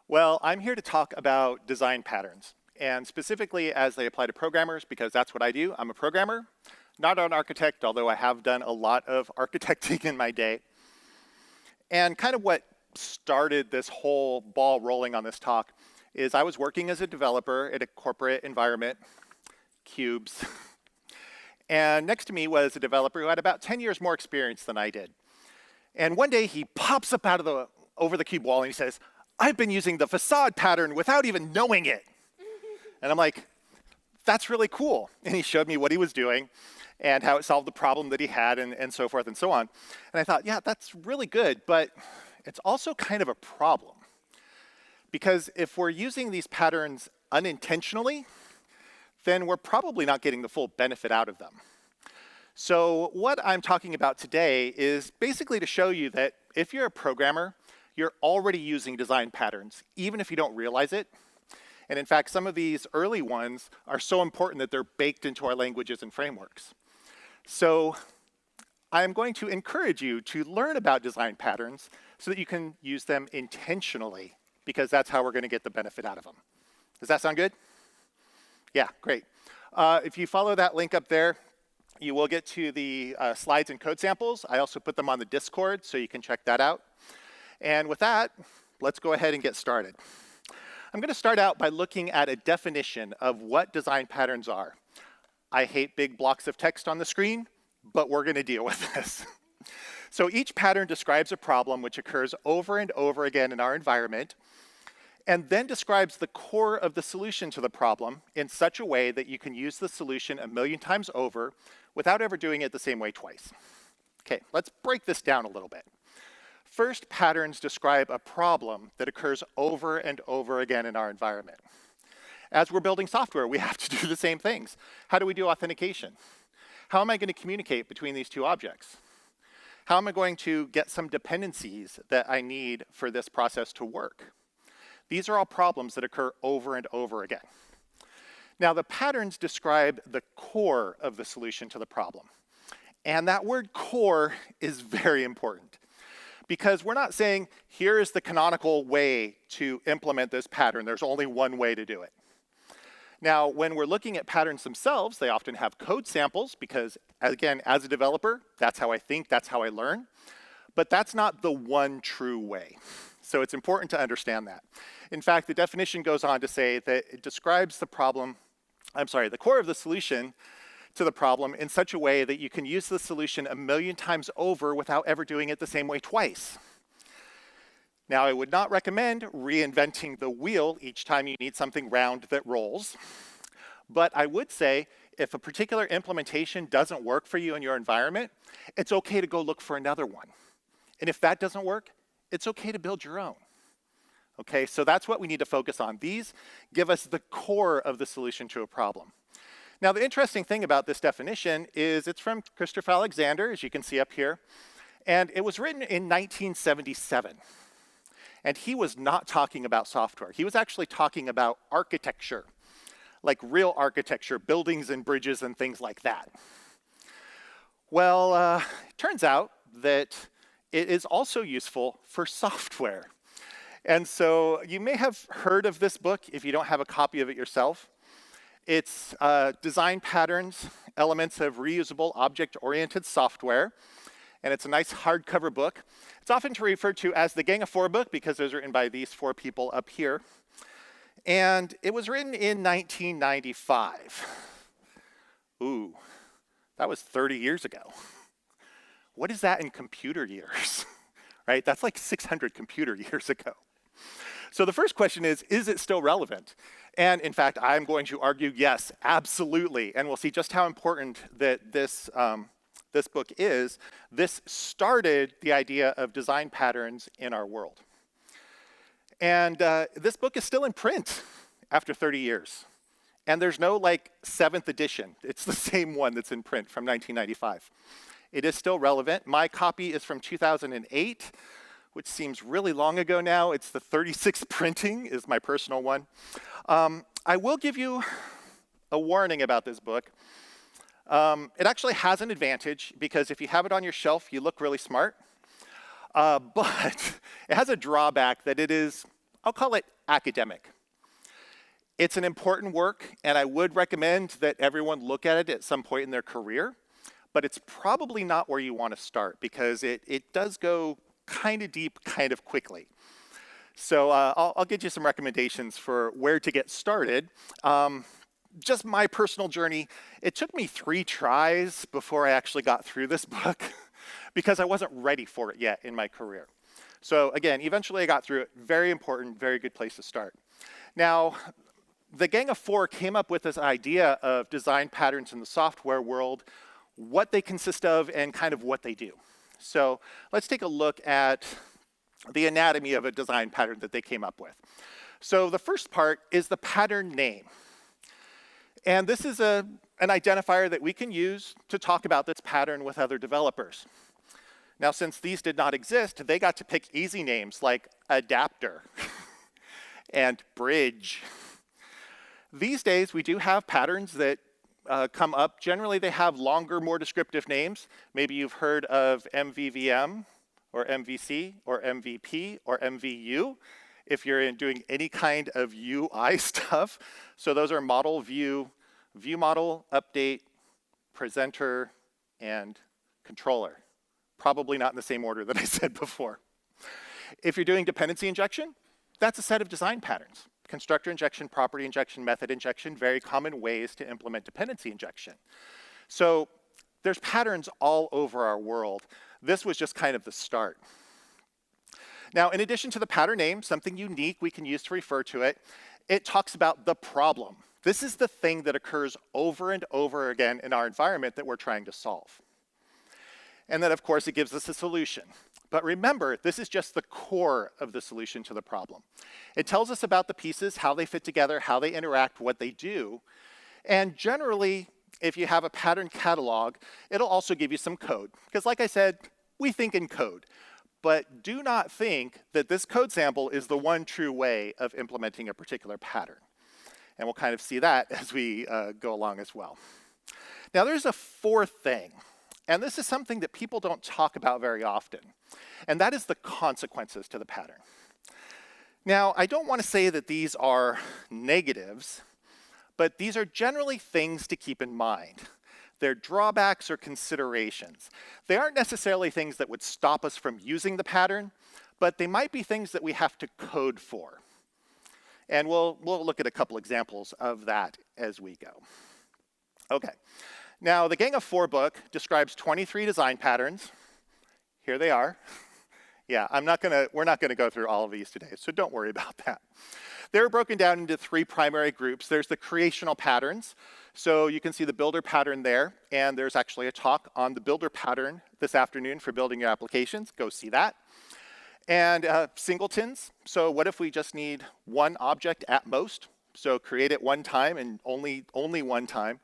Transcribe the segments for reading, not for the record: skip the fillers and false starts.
Well, I'm here to talk about design patterns, and specifically as they apply to programmers, because that's what I do. I'm a programmer, not an architect, although I have done a lot of architecting in my day. And kind of what started this whole ball rolling on this talk is I was working as a developer at a corporate environment, cubes, and next to me was a developer who had about 10 years more experience than I did. And one day he pops up over the cube wall and he says, "I've been using the facade pattern without even knowing it." And I'm like, that's really cool. And he showed me what he was doing and how it solved the problem that he had and so forth and so on. And I thought, yeah, that's really good, but it's also kind of a problem. Because if we're using these patterns unintentionally, then we're probably not getting the full benefit out of them. So what I'm talking about today is basically to show you that if you're a programmer, you're already using design patterns, even if you don't realize it. And in fact, some of these early ones are so important that they're baked into our languages and frameworks. So I'm going to encourage you to learn about design patterns so that you can use them intentionally, because that's how we're going to get the benefit out of them. Does that sound good? Yeah, great. If you follow that link up there, you will get to the slides and code samples. I also put them on the Discord, so you can check that out. And with that, let's go ahead and get started. I'm going to start out by looking at a definition of what design patterns are. I hate big blocks of text on the screen, but we're going to deal with this. So each pattern describes a problem which occurs over and over again in our environment, and then describes the core of the solution to the problem in such a way that you can use the solution a million times over without ever doing it the same way twice. Okay, let's break this down a little bit. First, patterns describe a problem that occurs over and over again in our environment. As we're building software, we have to do the same things. How do we do authentication? How am I going to communicate between these two objects? How am I going to get some dependencies that I need for this process to work? These are all problems that occur over and over again. Now, the patterns describe the core of the solution to the problem. And that word core is very important, because we're not saying, here is the canonical way to implement this pattern. There's only one way to do it. Now, when we're looking at patterns themselves, they often have code samples, because, again, as a developer, that's how I think, that's how I learn. But that's not the one true way. So it's important to understand that. In fact, the definition goes on to say that it describes the core of the solution to the problem in such a way that you can use the solution a million times over without ever doing it the same way twice. Now, I would not recommend reinventing the wheel each time you need something round that rolls. But I would say if a particular implementation doesn't work for you in your environment, it's okay to go look for another one. And if that doesn't work, it's okay to build your own. Okay, so that's what we need to focus on. These give us the core of the solution to a problem. Now, the interesting thing about this definition is it's from Christopher Alexander, as you can see up here, and it was written in 1977. And he was not talking about software. He was actually talking about architecture, like real architecture, buildings and bridges and things like that. Well, it turns out that it is also useful for software. And so you may have heard of this book if you don't have a copy of it yourself. It's Design Patterns, Elements of Reusable Object-Oriented Software. And it's a nice hardcover book. It's often referred to as the Gang of Four book because it was written by these four people up here. And it was written in 1995. Ooh, that was 30 years ago. What is that in computer years? Right? That's like 600 computer years ago. So the first question is it still relevant? And in fact, I'm going to argue yes, absolutely. And we'll see just how important that this book is. This started the idea of design patterns in our world. And this book is still in print after 30 years. And there's no like 7th edition. It's the same one that's in print from 1995. It is still relevant. My copy is from 2008, which seems really long ago now. It's the 36th printing is my personal one. I will give you a warning about this book. It actually has an advantage because if you have it on your shelf, you look really smart. But it has a drawback that it is I'll call it academic. It's an important work, and I would recommend that everyone look at it at some point in their career, but it's probably not where you want to start because it does go kind of deep, kind of quickly. So I'll give you some recommendations for where to get started. Just my personal journey, it took me 3 tries before I actually got through this book because I wasn't ready for it yet in my career. So again, eventually I got through it. Very important, very good place to start. Now, the Gang of 4 came up with this idea of design patterns in the software world, what they consist of, and kind of what they do. So let's take a look at the anatomy of a design pattern that they came up with. So the first part is the pattern name. And this is an identifier that we can use to talk about this pattern with other developers. Now, since these did not exist, they got to pick easy names like adapter and bridge. These days, we do have patterns that come up. Generally, they have longer, more descriptive names. Maybe you've heard of MVVM, or MVC, or MVP, or MVU, if you're doing any kind of UI stuff. So those are model, view, view model, update, presenter, and controller. Probably not in the same order that I said before. If you're doing dependency injection, that's a set of design patterns. Constructor injection, property injection, method injection, very common ways to implement dependency injection. So there's patterns all over our world. This was just kind of the start. Now, in addition to the pattern name, something unique we can use to refer to it, it talks about the problem. This is the thing that occurs over and over again in our environment that we're trying to solve. And then, of course, it gives us a solution. But remember, this is just the core of the solution to the problem. It tells us about the pieces, how they fit together, how they interact, what they do. And generally, if you have a pattern catalog, it'll also give you some code. Because like I said, we think in code. But do not think that this code sample is the one true way of implementing a particular pattern. And we'll kind of see that as we go along as well. Now, there's a fourth thing. And this is something that people don't talk about very often. And that is the consequences to the pattern. Now, I don't want to say that these are negatives, but these are generally things to keep in mind. They're drawbacks or considerations. They aren't necessarily things that would stop us from using the pattern, but they might be things that we have to code for. And we'll look at a couple examples of that as we go. Okay. Now, the Gang of 4 book describes 23 design patterns. Here they are. Yeah, we're not gonna go through all of these today, so don't worry about that. They're broken down into 3 primary groups. There's the creational patterns. So you can see the builder pattern there, and there's actually a talk on the builder pattern this afternoon for building your applications. Go see that. And singletons. So what if we just need one object at most? So create it one time and only one time.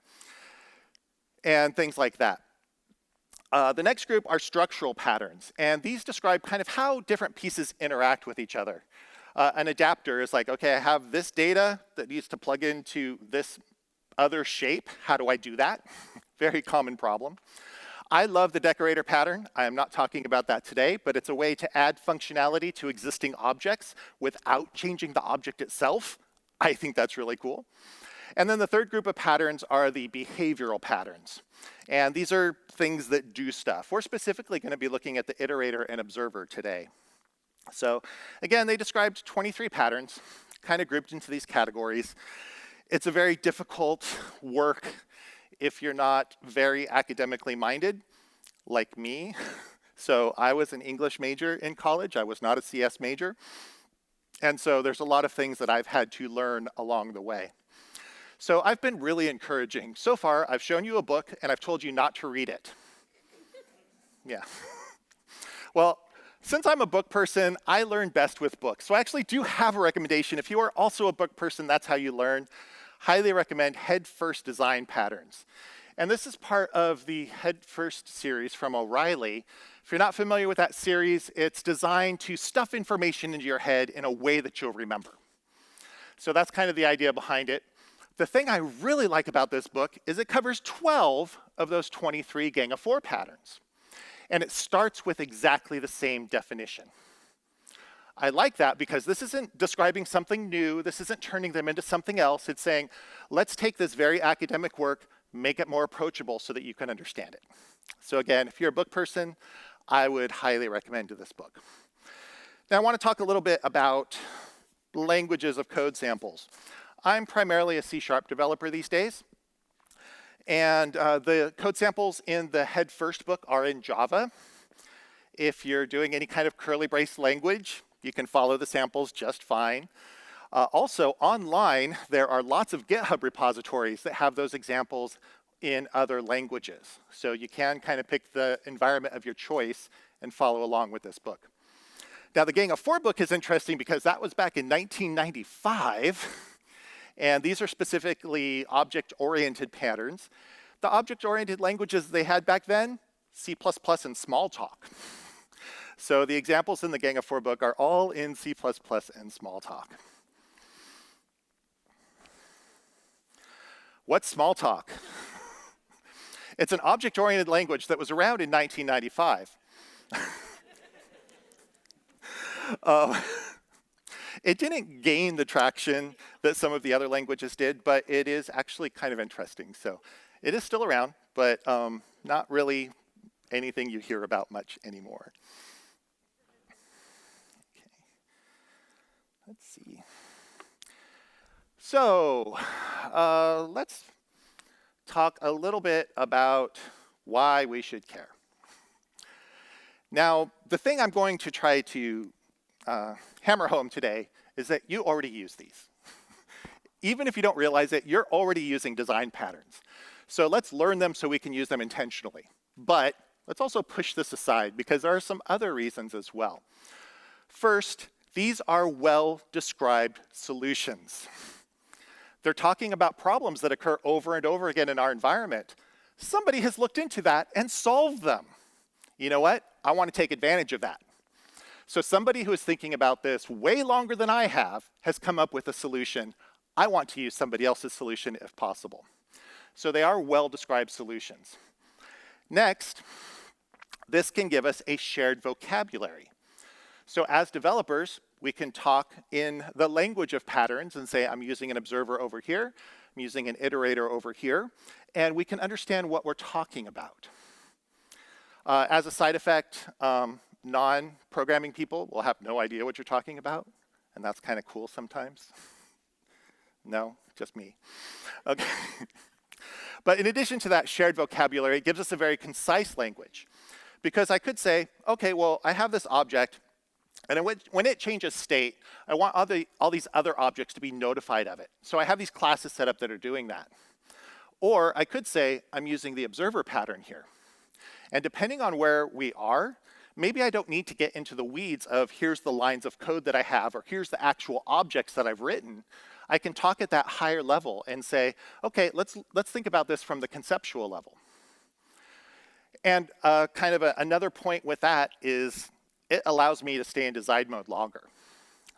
And things like that. The next group are structural patterns, and these describe kind of how different pieces interact with each other. An adapter is like, okay, I have this data that needs to plug into this other shape. How do I do that? Very common problem. I love the decorator pattern. I am not talking about that today, but it's a way to add functionality to existing objects without changing the object itself. I think that's really cool. And then the third group of patterns are the behavioral patterns. And these are things that do stuff. We're specifically going to be looking at the iterator and observer today. So again, they described 23 patterns, kind of grouped into these categories. It's a very difficult work if you're not very academically minded, like me. So I was an English major in college. I was not a CS major. And so there's a lot of things that I've had to learn along the way. So I've been really encouraging. So far, I've shown you a book, and I've told you not to read it. Yeah. Well, since I'm a book person, I learn best with books. So I actually do have a recommendation. If you are also a book person, that's how you learn. Highly recommend Head First Design Patterns. And this is part of the Head First series from O'Reilly. If you're not familiar with that series, it's designed to stuff information into your head in a way that you'll remember. So that's kind of the idea behind it. The thing I really like about this book is it covers 12 of those 23 Gang of 4 patterns. And it starts with exactly the same definition. I like that because this isn't describing something new. This isn't turning them into something else. It's saying, let's take this very academic work, make it more approachable so that you can understand it. So again, if you're a book person, I would highly recommend this book. Now I want to talk a little bit about languages of code samples. I'm primarily a C# developer these days. And the code samples in the Head First book are in Java. If you're doing any kind of curly brace language, you can follow the samples just fine. Also, online, there are lots of GitHub repositories that have those examples in other languages. So you can kind of pick the environment of your choice and follow along with this book. Now, the Gang of Four book is interesting because that was back in 1995. And these are specifically object-oriented patterns. The object-oriented languages they had back then, C++ and Smalltalk. So the examples in the Gang of Four book are all in C++ and Smalltalk. What's Smalltalk? It's an object-oriented language that was around in 1995. It didn't gain the traction that some of the other languages did, but it is actually kind of interesting. So it is still around, but not really anything you hear about much anymore. Okay. Let's see. So let's talk a little bit about why we should care. Now, the thing I'm going to try to hammer home today is that you already use these. Even if you don't realize it, you're already using design patterns. So let's learn them so we can use them intentionally. But let's also push this aside because there are some other reasons as well. First, these are well-described solutions. They're talking about problems that occur over and over again in our environment. Somebody has looked into that and solved them. You know what? I want to take advantage of that. So somebody who is thinking about this way longer than I have has come up with a solution. I want to use somebody else's solution if possible. So they are well-described solutions. Next, this can give us a shared vocabulary. So as developers, we can talk in the language of patterns and say, I'm using an observer over here, I'm using an iterator over here, and we can understand what we're talking about. As a side effect, non-programming people will have no idea what you're talking about, and that's kind of cool sometimes. No, just me. Okay. But in addition to that shared vocabulary, it gives us a very concise language. Because I could say, okay, well, I have this object, and when it changes state, I want all these other objects to be notified of it. So I have these classes set up that are doing that. Or I could say, I'm using the observer pattern here. And depending on where we are, maybe I don't need to get into the weeds of here's the lines of code that I have, or here's the actual objects that I've written. I can talk at that higher level and say, okay, let's think about this from the conceptual level. And kind of another point with that is it allows me to stay in design mode longer.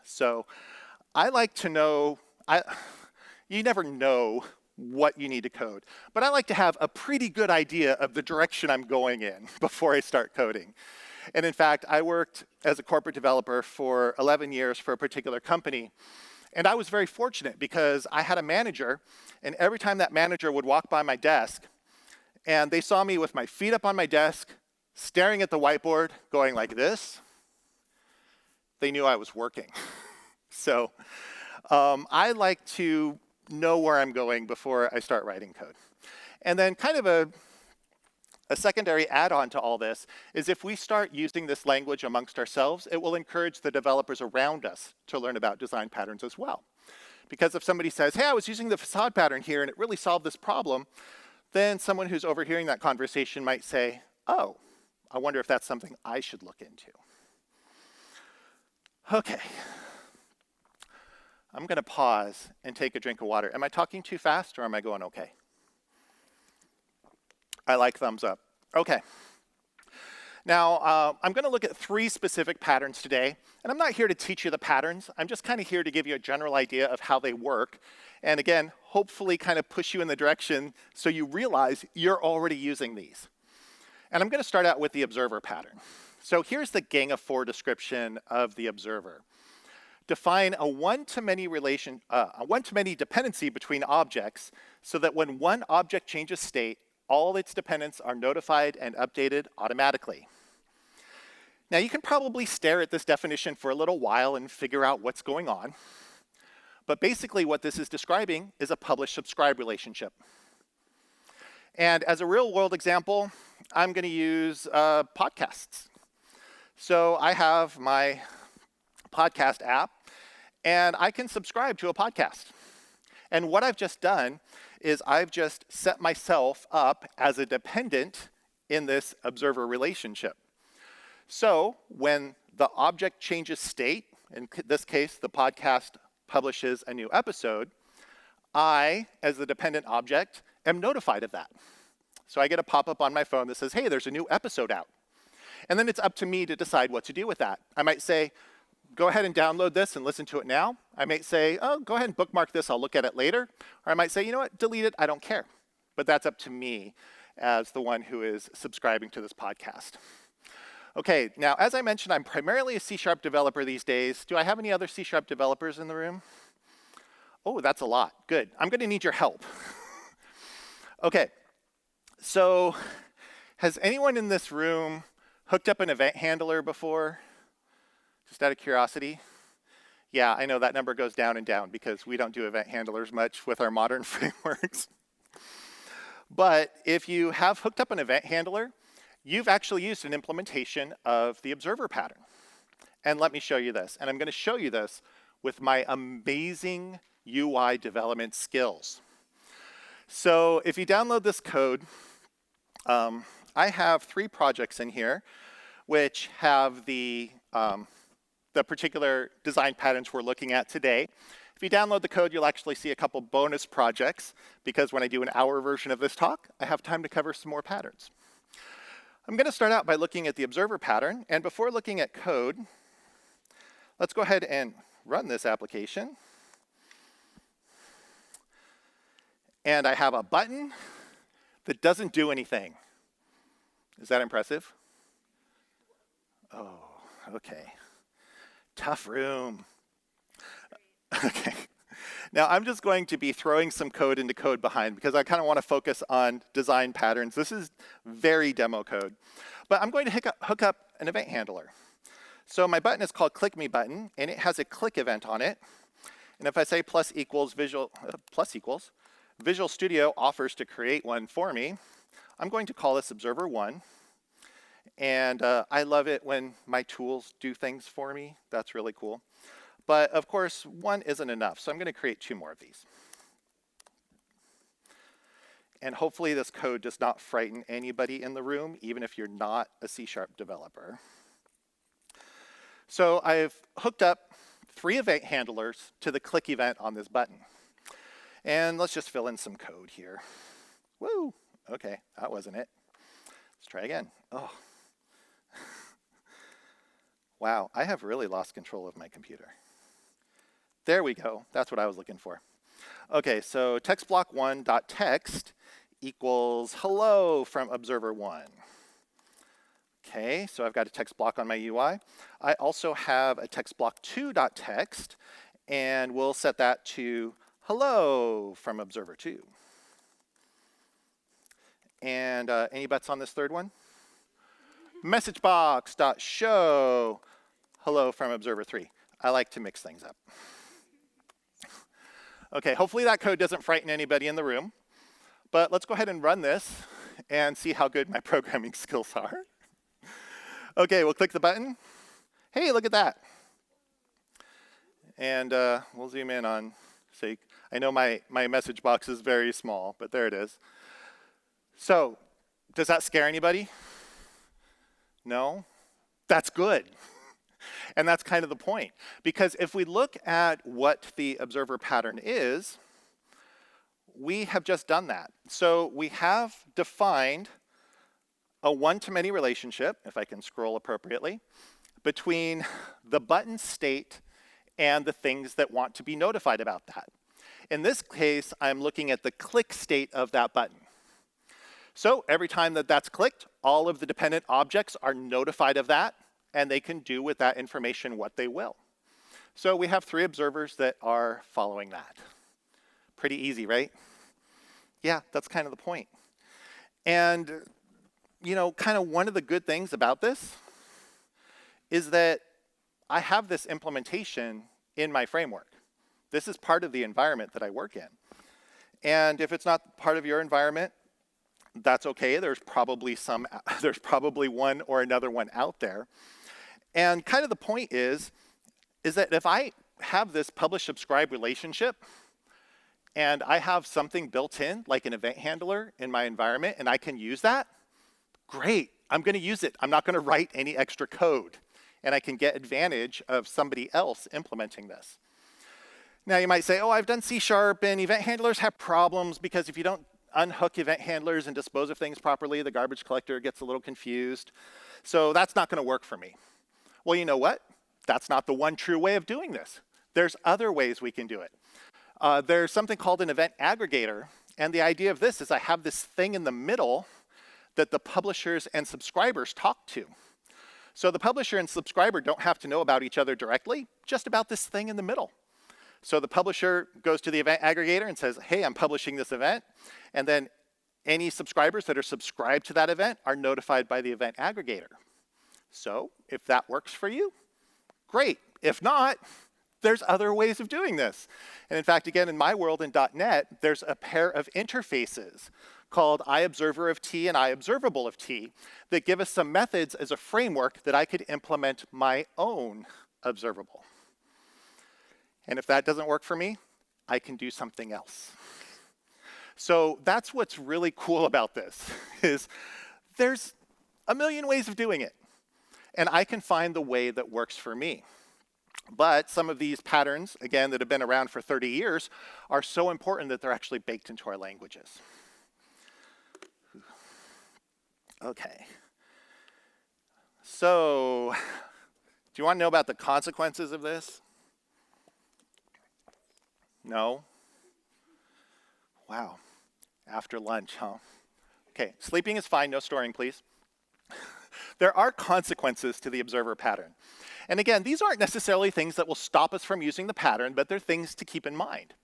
So I like to know, you never know what you need to code, but I like to have a pretty good idea of the direction I'm going in before I start coding. And in fact, I worked as a corporate developer for 11 years for a particular company. And I was very fortunate because I had a manager, and every time that manager would walk by my desk, and they saw me with my feet up on my desk, staring at the whiteboard, going like this, they knew I was working. So I like to know where I'm going before I start writing code. And then kind of a secondary add-on to all this is if we start using this language amongst ourselves, it will encourage the developers around us to learn about design patterns as well. Because if somebody says, hey, I was using the facade pattern here and it really solved this problem, then someone who's overhearing that conversation might say, oh, I wonder if that's something I should look into. Okay. I'm going to pause and take a drink of water. Am I talking too fast or am I going okay? I like thumbs up. Okay. Now, I'm going to look at 3 specific patterns today. And I'm not here to teach you the patterns. I'm just kind of here to give you a general idea of how they work. And again, hopefully kind of push you in the direction so you realize you're already using these. And I'm going to start out with the observer pattern. So here's the Gang of Four description of the observer. define a one-to-many dependency between objects so that when one object changes state, all its dependents are notified and updated automatically. Now you can probably stare at this definition for a little while and figure out what's going on. But basically what this is describing is a publish-subscribe relationship. And as a real-world example, I'm going to use podcasts. So I have my podcast app, and I can subscribe to a podcast. And what I've just done is I've just set myself up as a dependent in this observer relationship. So when the object changes state, in this case, the podcast publishes a new episode, I, as the dependent object, am notified of that. So I get a pop-up on my phone that says, hey, there's a new episode out. And then it's up to me to decide what to do with that. I might say, go ahead and download this and listen to it now. I might say, oh, go ahead and bookmark this, I'll look at it later. Or I might say, you know what, delete it, I don't care. But that's up to me as the one who is subscribing to this podcast. Okay, now as I mentioned, I'm primarily a C# developer these days. Do I have any other C# developers in the room? Oh, that's a lot, good. I'm gonna need your help. Okay, so has anyone in this room hooked up an event handler before? Just out of curiosity? Yeah, I know that number goes down and down because we don't do event handlers much with our modern frameworks. But if you have hooked up an event handler, you've actually used an implementation of the observer pattern. And let me show you this. And I'm going to show you this with my amazing UI development skills. So if you download this code, I have 3 projects in here which have the particular design patterns we're looking at today. If you download the code, you'll actually see a couple bonus projects because when I do an hour version of this talk, I have time to cover some more patterns. I'm going to start out by looking at the observer pattern, and before looking at code, let's go ahead and run this application. And I have a button that doesn't do anything. Is that impressive? Oh, okay. Tough room. Okay. Now I'm just going to be throwing some code into code behind because I kind of want to focus on design patterns. This is very demo code. But I'm going to hook up an event handler. So my button is called click me button, and it has a click event on it. And if I say plus equals Visual Studio offers to create one for me, I'm going to call this observer 1. And I love it when my tools do things for me. That's really cool. But of course, 1 isn't enough, so I'm going to create 2 more of these. And hopefully this code does not frighten anybody in the room, even if you're not a C# developer. So I've hooked up 3 event handlers to the click event on this button. And let's just fill in some code here. Woo! Okay, that wasn't it. Let's try again. Oh. Wow, I have really lost control of my computer. There we go. That's what I was looking for. Okay, so text block 1.text equals hello from observer 1. Okay, so I've got a text block on my UI. I also have a text block 2.text, and we'll set that to hello from observer 2. And any bets on this third one? Messagebox.show hello from observer 3. I like to mix things up. Okay, hopefully that code doesn't frighten anybody in the room. But let's go ahead and run this and see how good my programming skills are. Okay, we'll click the button. Hey, look at that. And we'll zoom in on, say, I know my message box is very small, but there it is. So, does that scare anybody? No? That's good. And that's kind of the point. Because if we look at what the observer pattern is, we have just done that. So we have defined a one-to-many relationship, if I can scroll appropriately, between the button state and the things that want to be notified about that. In this case, I'm looking at the click state of that button. So every time that that's clicked, all of the dependent objects are notified of that, and they can do with that information what they will. So we have 3 observers that are following that. Pretty easy, right? Yeah, that's kind of the point. And, you know, kind of one of the good things about this is that I have this implementation in my framework. This is part of the environment that I work in. And if it's not part of your environment, that's okay. There's probably one or another one out there. And kind of the point is that if I have this publish-subscribe relationship, and I have something built in, like an event handler in my environment, and I can use that, great, I'm gonna use it. I'm not gonna write any extra code, and I can get advantage of somebody else implementing this. Now you might say, oh, I've done C# and event handlers have problems because if you don't unhook event handlers and dispose of things properly, the garbage collector gets a little confused. So that's not gonna work for me. Well, you know what? That's not the one true way of doing this. There's other ways we can do it. There's something called an event aggregator, and the idea of this is I have this thing in the middle that the publishers and subscribers talk to. So the publisher and subscriber don't have to know about each other directly, just about this thing in the middle. So the publisher goes to the event aggregator and says, hey, I'm publishing this event, and then any subscribers that are subscribed to that event are notified by the event aggregator. So if that works for you, great. If not, there's other ways of doing this. And in fact, again, in my world in .NET, there's a pair of interfaces called iObserver of T and iObservable of T that give us some methods as a framework that I could implement my own observable. And if that doesn't work for me, I can do something else. So that's what's really cool about this, is there's a million ways of doing it. And I can find the way that works for me. But some of these patterns, again, that have been around for 30 years, are so important that they're actually baked into our languages. Okay. So, do you want to know about the consequences of this? No? Wow. After lunch, huh? Okay, sleeping is fine, no snoring, please. There are consequences to the observer pattern. And again, these aren't necessarily things that will stop us from using the pattern, but they're things to keep in mind.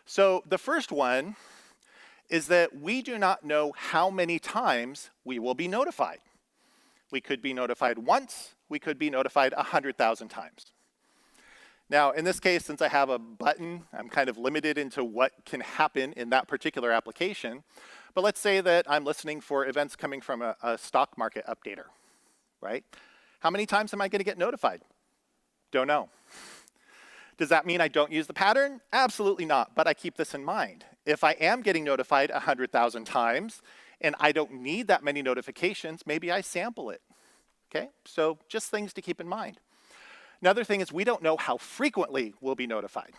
So the first one is that we do not know how many times we will be notified. We could be notified once, we could be notified 100,000 times. Now, in this case, since I have a button, I'm kind of limited into what can happen in that particular application. But let's say that I'm listening for events coming from a stock market updater, right? How many times am I going to get notified? Don't know. Does that mean I don't use the pattern? Absolutely not, but I keep this in mind. If I am getting notified 100,000 times and I don't need that many notifications, maybe I sample it, okay? So just things to keep in mind. Another thing is we don't know how frequently we'll be notified.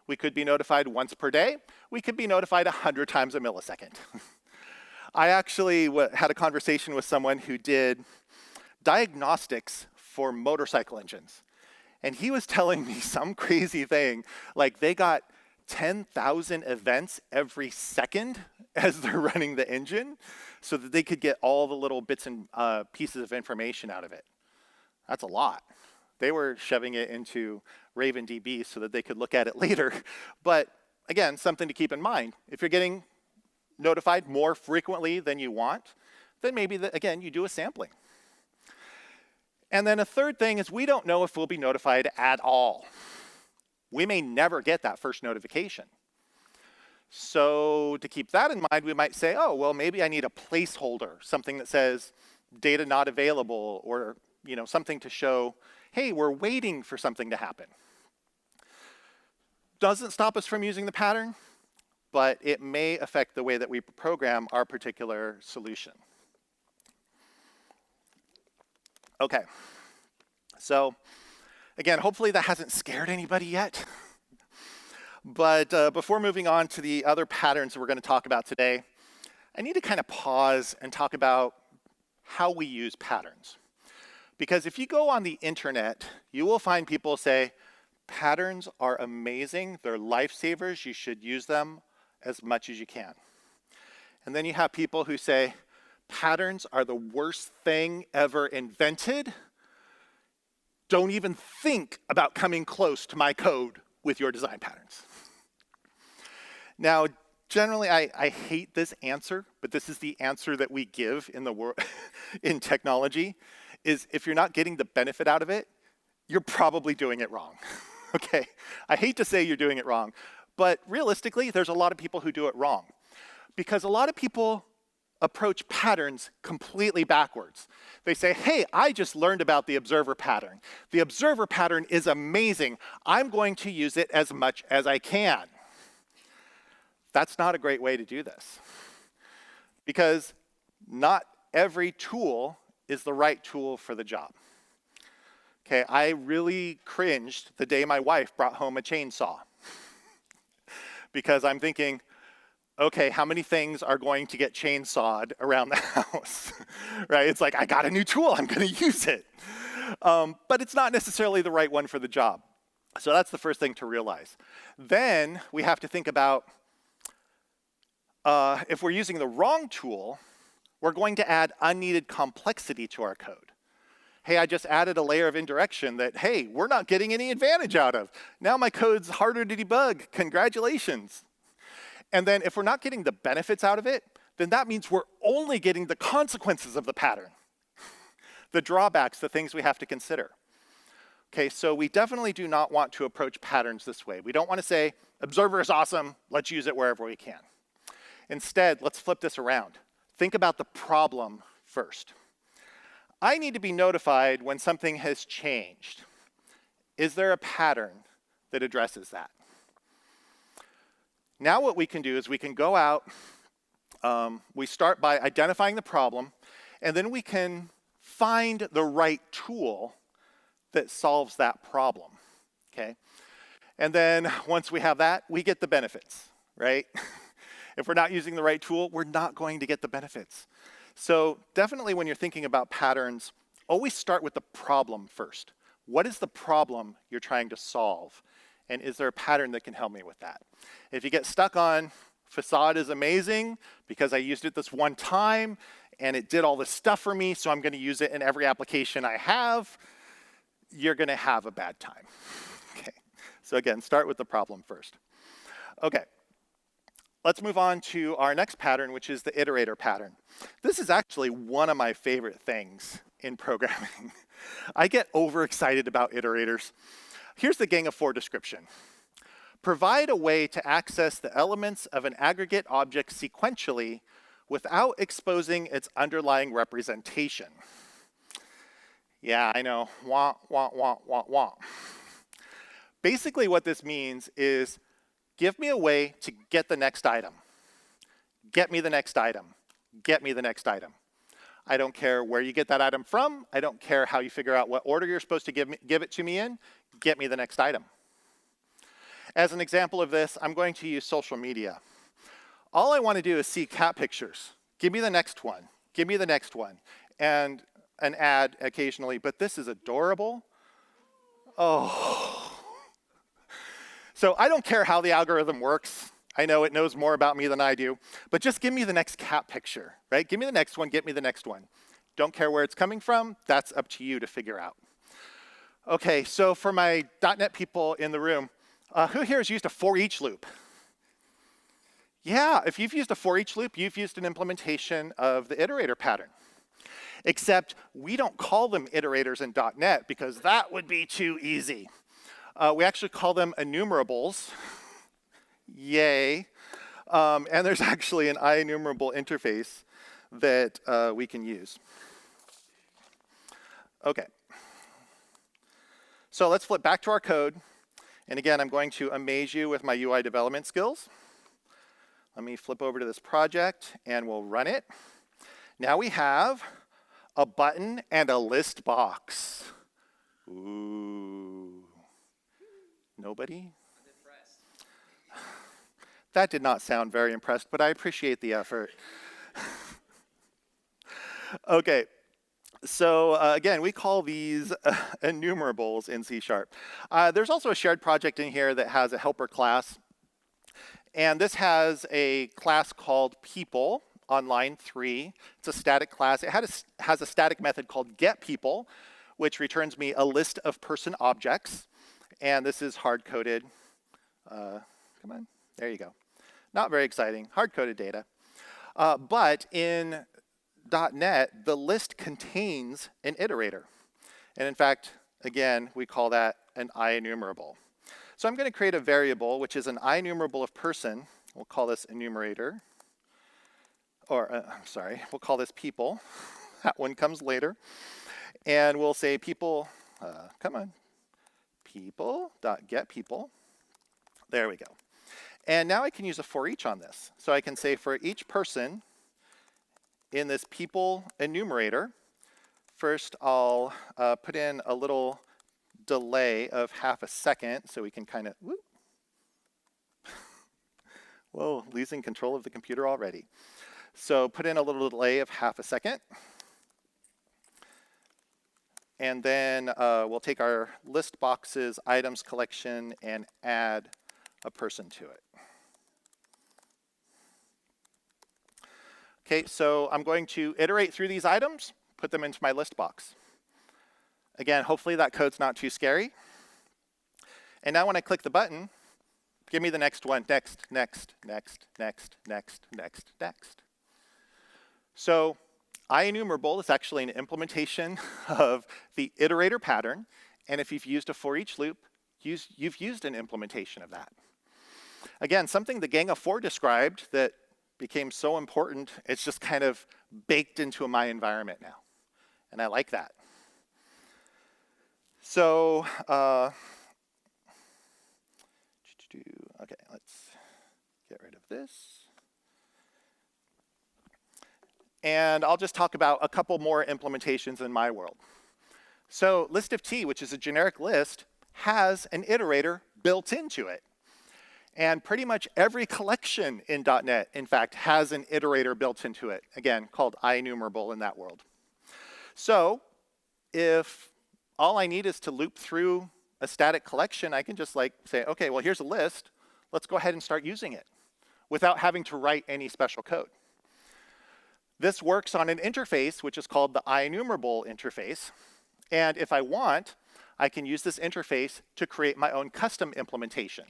We could be notified once per day. We could be notified 100 times a millisecond. I actually had a conversation with someone who did diagnostics for motorcycle engines. And he was telling me some crazy thing, like they got 10,000 events every second as they're running the engine so that they could get all the little bits and pieces of information out of it. That's a lot. They were shoving it into RavenDB so that they could look at it later. But again, something to keep in mind. If you're getting notified more frequently than you want, then maybe, again, you do a sampling. And then a third thing is we don't know if we'll be notified at all. We may never get that first notification. So to keep that in mind, we might say, oh, well, maybe I need a placeholder, something that says data not available, or something to show, hey, we're waiting for something to happen. Doesn't stop us from using the pattern, but it may affect the way that we program our particular solution. Okay, so again, hopefully that hasn't scared anybody yet. But before moving on to the other patterns that we're going to talk about today, I need to kind of pause and talk about how we use patterns. Because if you go on the internet, you will find people say, patterns are amazing, they're lifesavers, you should use them as much as you can. And then you have people who say, patterns are the worst thing ever invented. don't even think about coming close to my code with your design patterns. Now, generally, I hate this answer, but this is the answer that we give in the world in technology, is if you're not getting the benefit out of it, you're probably doing it wrong. Okay, I hate to say you're doing it wrong, but realistically, there's a lot of people who do it wrong. Because a lot of people approach patterns completely backwards. They say, hey, I just learned about the observer pattern. The observer pattern is amazing. I'm going to use it as much as I can. That's not a great way to do this. Because not every tool is the right tool for the job. Okay, I really cringed the day my wife brought home a chainsaw. Because I'm thinking, okay, how many things are going to get chainsawed around the house, right? It's like, I got a new tool, I'm gonna use it. But it's not necessarily the right one for the job. So that's the first thing to realize. Then we have to think about, if we're using the wrong tool, we're going to add unneeded complexity to our code. Hey, I just added a layer of indirection that, hey, we're not getting any advantage out of. Now my code's harder to debug, congratulations. And then if we're not getting the benefits out of it, then that means we're only getting the consequences of the pattern. The drawbacks, the things we have to consider. Okay, so we definitely do not want to approach patterns this way. We don't want to say, observer is awesome, let's use it wherever we can. Instead, let's flip this around. Think about the problem first. I need to be notified when something has changed. Is there a pattern that addresses that? Now what we can do is we can go out, we start by identifying the problem, and then we can find the right tool that solves that problem, okay? And then once we have that, we get the benefits, right? If we're not using the right tool, we're not going to get the benefits. So definitely when you're thinking about patterns, always start with the problem first. What is the problem you're trying to solve? And is there a pattern that can help me with that? If you get stuck on Facade is amazing because I used it this one time and it did all this stuff for me, so I'm going to use it in every application I have, you're going to have a bad time. Okay. So again, start with the problem first. Okay. Let's move on to our next pattern, which is the iterator pattern. This is actually one of my favorite things in programming. I get overexcited about iterators. Here's the Gang of Four description. Provide a way to access the elements of an aggregate object sequentially without exposing its underlying representation. Yeah, I know. Wah, wah, wah, wah, wah. Basically what this means is give me a way to get the next item. Get me the next item. Get me the next item. I don't care where you get that item from. I don't care how you figure out what order you're supposed to give it to me in. Get me the next item. As an example of this, I'm going to use social media. All I want to do is see cat pictures. Give me the next one. Give me the next one. And an ad occasionally, but this is adorable. Oh. So I don't care how the algorithm works. I know it knows more about me than I do, but just give me the next cat picture, right? Give me the next one, get me the next one. Don't care where it's coming from, that's up to you to figure out. Okay, so for my .NET people in the room, who here has used a for each loop? Yeah, if you've used a for each loop, you've used an implementation of the iterator pattern. Except we don't call them iterators in .NET because that would be too easy. We actually call them enumerables. Yay. And there's actually an IEnumerable interface that we can use. Okay. So let's flip back to our code. And again, I'm going to amaze you with my UI development skills. Let me flip over to this project and we'll run it. Now we have a button and a list box. Ooh. Nobody? That did not sound very impressed, but I appreciate the effort. Okay, so again, we call these enumerables in C#. There's also a shared project in here that has a helper class. And this has a class called people on line 3. It's a static class. It has a static method called getPeople, which returns me a list of person objects. And this is hard-coded. Come on, there you go. Not very exciting, hard-coded data. But in .NET, the list contains an iterator. And in fact, again, we call that an IEnumerable. So I'm going to create a variable, which is an IEnumerable of person. We'll call this enumerator. Or, I'm sorry, we'll call this people. That one comes later. And we'll say people, come on, people.getPeople. There we go. And now I can use a for each on this. So I can say for each person in this people enumerator, first I'll put in a little delay of ½ a second so we can kind of, whoop. Whoa, losing control of the computer already. So put in a little delay of ½ a second. And then we'll take our list boxes items collection and add a person to it. Okay, so I'm going to iterate through these items, put them into my list box. Again, hopefully that code's not too scary. And now when I click the button, give me the next one, next, next, next, next, next, next, next. So IEnumerable is actually an implementation of the iterator pattern. And if you've used a for each loop, you've used an implementation of that. Again, something the Gang of Four described that became so important, it's just kind of baked into my environment now. And I like that. So, okay, let's get rid of this. And I'll just talk about a couple more implementations in my world. So list of T, which is a generic list, has an iterator built into it. And pretty much every collection in .NET, in fact, has an iterator built into it, again, called IEnumerable in that world. So if all I need is to loop through a static collection, I can just like say, okay, well, here's a list. Let's go ahead and start using it without having to write any special code. This works on an interface, which is called the IEnumerable interface. And if I want, I can use this interface to create my own custom implementation.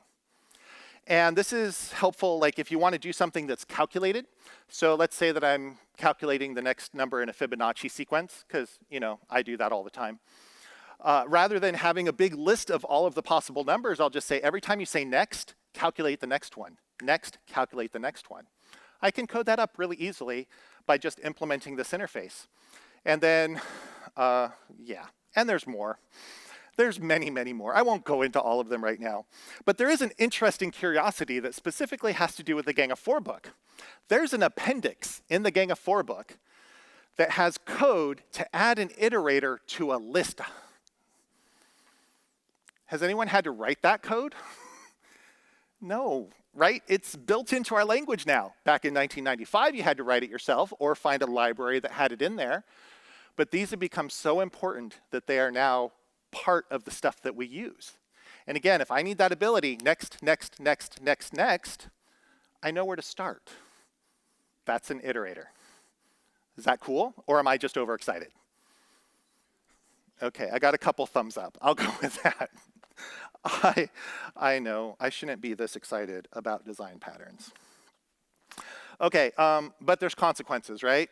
And this is helpful, like if you want to do something that's calculated. So let's say that I'm calculating the next number in a Fibonacci sequence, because I do that all the time. Rather than having a big list of all of the possible numbers, I'll just say every time you say next, calculate the next one. Next, calculate the next one. I can code that up really easily by just implementing this interface. And then, yeah, and there's more. There's many, many more. I won't go into all of them right now. But there is an interesting curiosity that specifically has to do with the Gang of Four book. There's an appendix in the Gang of Four book that has code to add an iterator to a list. Has anyone had to write that code? No, right? It's built into our language now. Back in 1995, you had to write it yourself or find a library that had it in there. But these have become so important that they are now part of the stuff that we use. And again, if I need that ability, next, next, next, next, next, I know where to start. That's an iterator. Is that cool? Or am I just overexcited? Okay, I got a couple thumbs up. I'll go with that. I know, I shouldn't be this excited about design patterns. Okay, but there's consequences, right?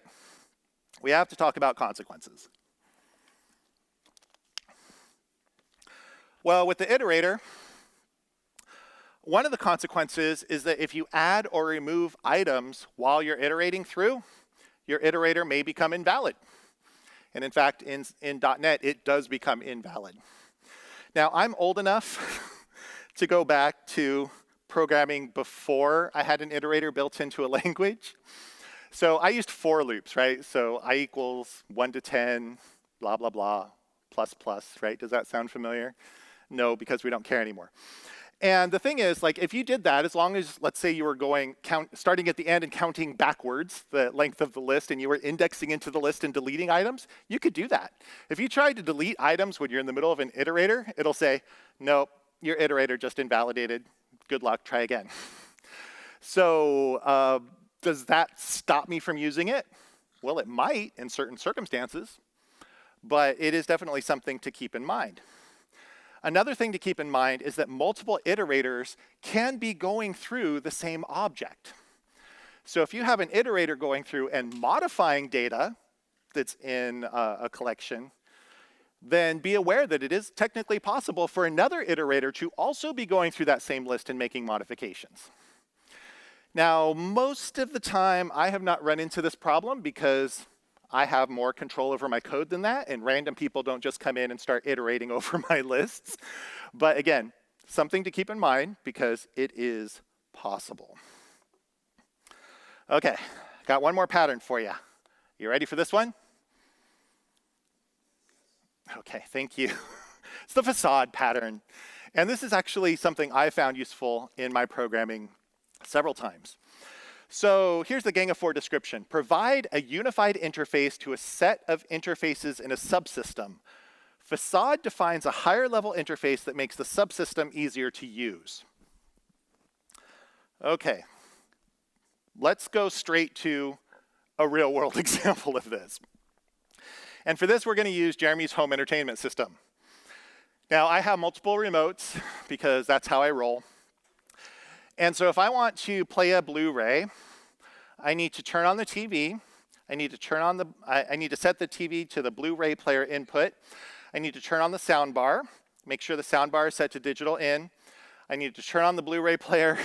We have to talk about consequences. Well, with the iterator, one of the consequences is that if you add or remove items while you're iterating through, your iterator may become invalid. And in fact, in .NET, it does become invalid. Now, I'm old enough to go back to programming before I had an iterator built into a language. So I used for loops, right? So I equals 1 to 10, blah, blah, blah, plus, plus, right? Does that sound familiar? No, because we don't care anymore. And the thing is, like, if you did that, as long as, let's say you were starting at the end and counting backwards the length of the list, and you were indexing into the list and deleting items, you could do that. If you tried to delete items when you're in the middle of an iterator, it'll say, nope, your iterator just invalidated. Good luck, try again. So does that stop me from using it? Well, it might in certain circumstances. but it is definitely something to keep in mind. Another thing to keep in mind is that multiple iterators can be going through the same object. So if you have an iterator going through and modifying data that's in a collection, then be aware that it is technically possible for another iterator to also be going through that same list and making modifications. Now, most of the time, I have not run into this problem because I have more control over my code than that, and random people don't just come in and start iterating over my lists. But again, something to keep in mind because it is possible. Okay, got one more pattern for you. You ready for this one? Okay, thank you. It's the facade pattern. And this is actually something I found useful in my programming several times. So here's the Gang of Four description. Provide a unified interface to a set of interfaces in a subsystem. Facade defines a higher level interface that makes the subsystem easier to use. Okay, let's go straight to a real world example of this. And for this, we're going to use Jeremy's home entertainment system. Now, I have multiple remotes because that's how I roll. And so if I want to play a Blu-ray, I need to turn on the TV. I need to set the TV to the Blu-ray player input. I need to turn on the sound bar, make sure the sound bar is set to digital in. I need to turn on the Blu-ray player.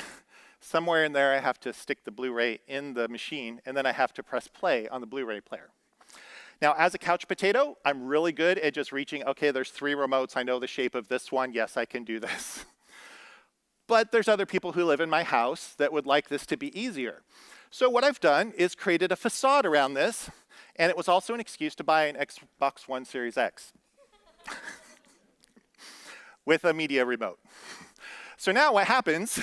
Somewhere in there, I have to stick the Blu-ray in the machine, and then I have to press play on the Blu-ray player. Now, as a couch potato, I'm really good at just reaching, okay, there's 3 remotes. I know the shape of this one. Yes, I can do this. But there's other people who live in my house that would like this to be easier. So what I've done is created a facade around this, and it was also an excuse to buy an Xbox One Series X with a media remote. So now what happens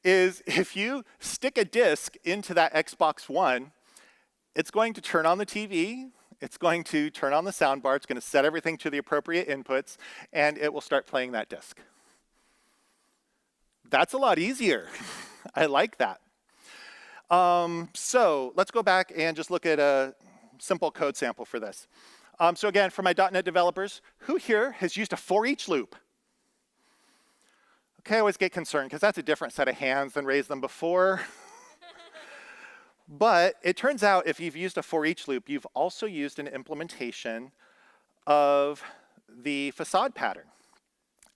is if you stick a disc into that Xbox One, it's going to turn on the TV, it's going to turn on the sound bar, it's going to set everything to the appropriate inputs, and it will start playing that disc. That's a lot easier. I like that. So let's go back and just look at a simple code sample for this. So again, for my .NET developers, who here has used a for each loop? Okay, I always get concerned because that's a different set of hands than raised them before. But it turns out if you've used a for each loop, you've also used an implementation of the facade pattern.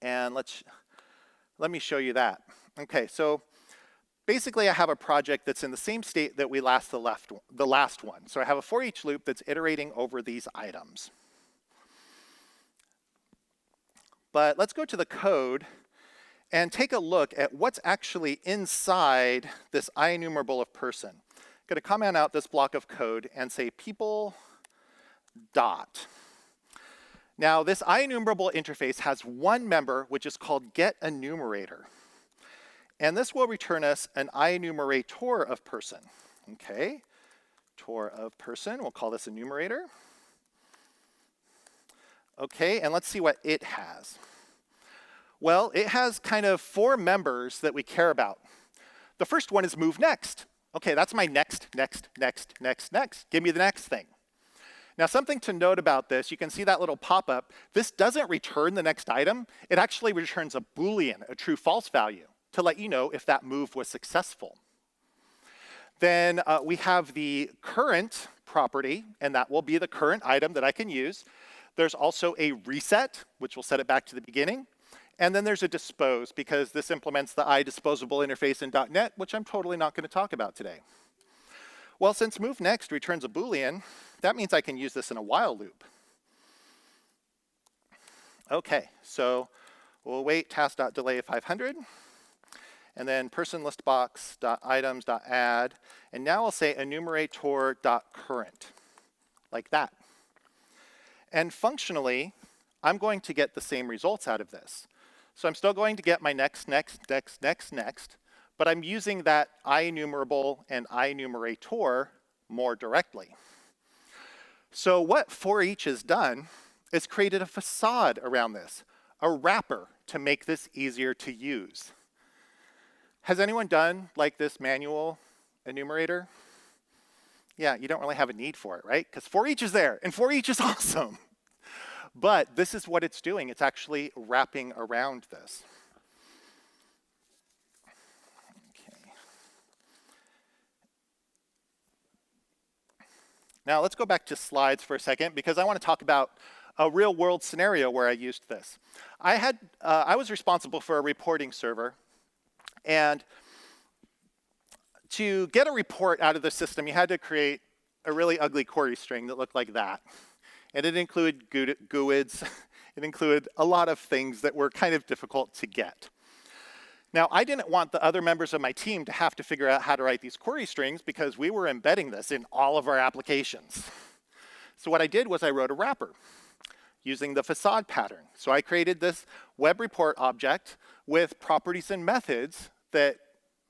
And let me show you that. Okay, so basically I have a project that's in the same state that we the last one. So I have a for each loop that's iterating over these items. But let's go to the code and take a look at what's actually inside this IEnumerable of person. I'm going to comment out this block of code and say people dot. Now this IEnumerable interface has one member which is called getEnumerator. And this will return us an IEnumerator of person. Okay, tor of person, we'll call this enumerator. Okay, and let's see what it has. Well, it has kind of 4 members that we care about. The first one is move next. Okay, that's my next. Give me the next thing. Now, something to note about this, you can see that little pop-up. This doesn't return the next item. It actually returns a Boolean, a true-false value, to let you know if that move was successful. Then we have the current property, and that will be the current item that I can use. There's also a reset, which will set it back to the beginning. And then there's a dispose, because this implements the iDisposable interface in .NET, which I'm totally not going to talk about today. Well, since move next returns a Boolean, that means I can use this in a while loop. Okay, so we'll wait task.delay 500, and then person_listbox.items.add, and now I'll say enumerator.current, like that. And functionally, I'm going to get the same results out of this. So I'm still going to get my next, but I'm using that IEnumerable and IEnumerator more directly. So what for each has done is created a facade around this, a wrapper to make this easier to use. Has anyone done like this manual enumerator? Yeah, you don't really have a need for it, right? Because for each is there, and for each is awesome. But this is what it's doing. It's actually wrapping around this. Okay. Now let's go back to slides for a second because I want to talk about a real world scenario where I used this. I was responsible for a reporting server, and to get a report out of the system, you had to create a really ugly query string that looked like that. And it included GUIDs. It included a lot of things that were kind of difficult to get. Now, I didn't want the other members of my team to have to figure out how to write these query strings because we were embedding this in all of our applications. So what I did was I wrote a wrapper using the Facade pattern. So I created this web report object with properties and methods that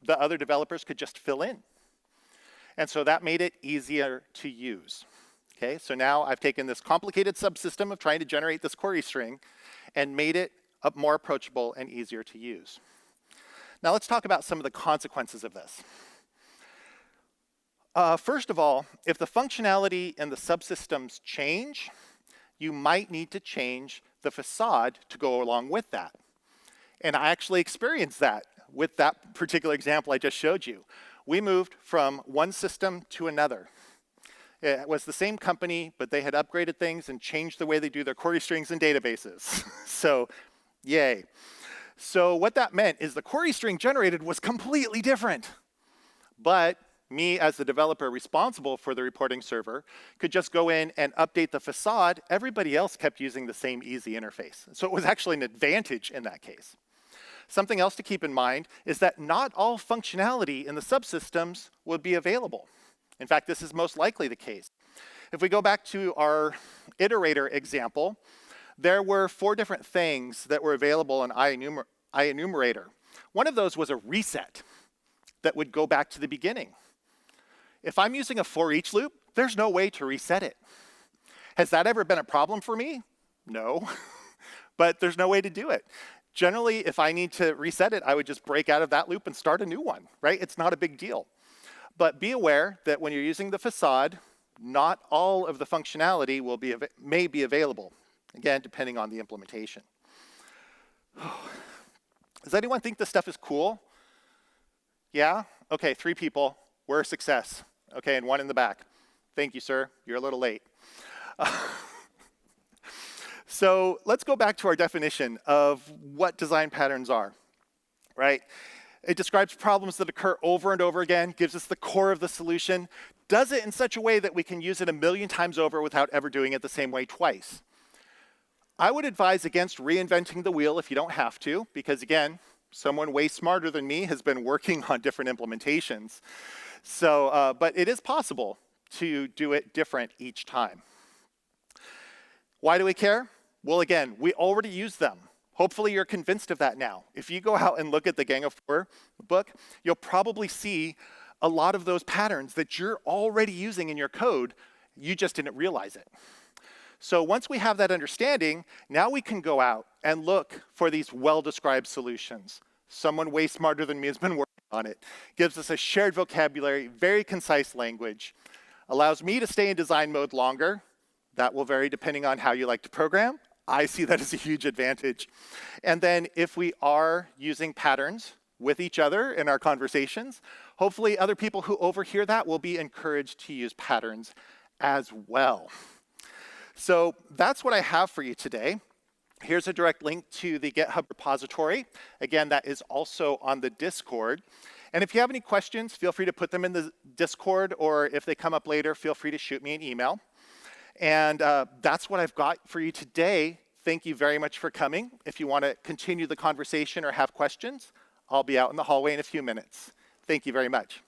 the other developers could just fill in. And so that made it easier to use. Okay, so now I've taken this complicated subsystem of trying to generate this query string and made it more approachable and easier to use. Now let's talk about some of the consequences of this. First of all, if the functionality in the subsystems change, you might need to change the facade to go along with that. And I actually experienced that with that particular example I just showed you. We moved from one system to another. It was the same company, but they had upgraded things and changed the way they do their query strings and databases. So, yay. So what that meant is the query string generated was completely different. But me, as the developer responsible for the reporting server, could just go in and update the facade. Everybody else kept using the same easy interface. So it was actually an advantage in that case. Something else to keep in mind is that not all functionality in the subsystems would be available. In fact, this is most likely the case. If we go back to our Iterator example, there were 4 different things that were available in iEnumerator. One of those was a reset that would go back to the beginning. If I'm using a for each loop, there's no way to reset it. Has that ever been a problem for me? No, but there's no way to do it. Generally, if I need to reset it, I would just break out of that loop and start a new one, right? It's not a big deal. But be aware that when you're using the facade, not all of the functionality may be available, again, depending on the implementation. Does anyone think this stuff is cool? Yeah? Okay, 3 people. We're a success. Okay, and 1 in the back. Thank you, sir. You're a little late. So let's go back to our definition of what design patterns are, right? It describes problems that occur over and over again, gives us the core of the solution, does it in such a way that we can use it a million times over without ever doing it the same way twice. I would advise against reinventing the wheel if you don't have to, because again, someone way smarter than me has been working on different implementations. So, but it is possible to do it different each time. Why do we care? Well, again, we already use them. Hopefully you're convinced of that now. If you go out and look at the Gang of 4 book, you'll probably see a lot of those patterns that you're already using in your code. You just didn't realize it. So once we have that understanding, now we can go out and look for these well-described solutions. Someone way smarter than me has been working on it. Gives us a shared vocabulary, very concise language. Allows me to stay in design mode longer. That will vary depending on how you like to program. I see that as a huge advantage. And then if we are using patterns with each other in our conversations, hopefully other people who overhear that will be encouraged to use patterns as well. So that's what I have for you today. Here's a direct link to the GitHub repository. Again, that is also on the Discord. And if you have any questions, feel free to put them in the Discord, or if they come up later, feel free to shoot me an email. And that's what I've got for you today. Thank you very much for coming. If you want to continue the conversation or have questions, I'll be out in the hallway in a few minutes. Thank you very much.